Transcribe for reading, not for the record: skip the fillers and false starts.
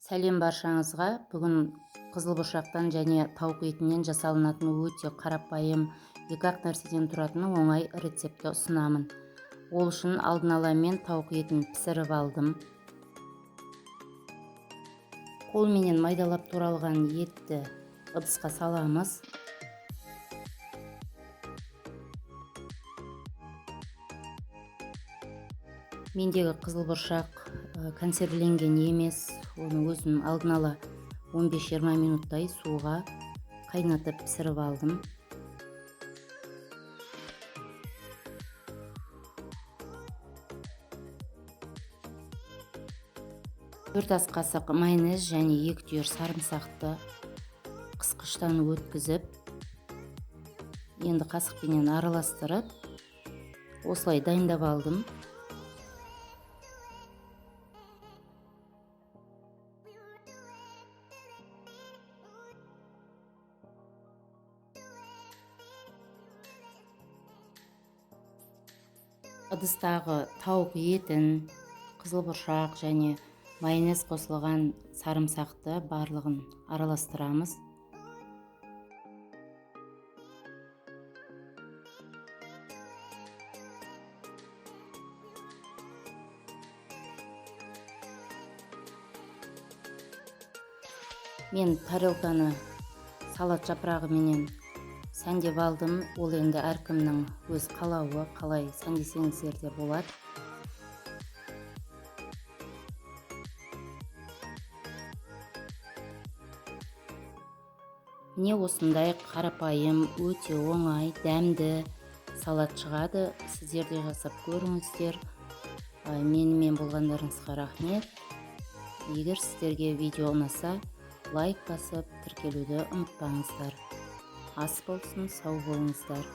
Сәлем баршаңызға. Бүгін қызылбұршақтан және тауық етінен жасалынатын өте қарапайым 2-ақ нәрседен тұратын оңай рецепті ұсынамын. Ол үшін алдын ала мен тауық етін пісіріп алдым. Қолменен майдалап туралған етті ыдысқа саламыз. Мендегі қызылбұршақ консервіленген емес, оны өзім алдын ала 15-20 минуттай суға қайнатып пісіріп алдым. Төрт ас қасық майонез және 2 түйір сарымсақты қысқыштан өткізіп, енді қасықпенен араластырып, осылай дайындап алдым. Ыдыстағы тауық етін, қызылбұршақ және майонез қосылған сарымсақты барлығын араластырамыз. Мен тарелканы салат жапырағы менен сәндеп алдым. Ол енді әркімнің өз қалауы, қалай сәндесеңіздер де болады. Міне осындай қарапайым, өте оңай, дәмді салат шығады. Сіздер де жасап көріңіздер. Менімен болғандарыңызға рахмет. Егер сіздерге видео ұнаса, лайк басып, тіркелуді ұмытпаңыздар. Ас болсын, сау болыңыздар.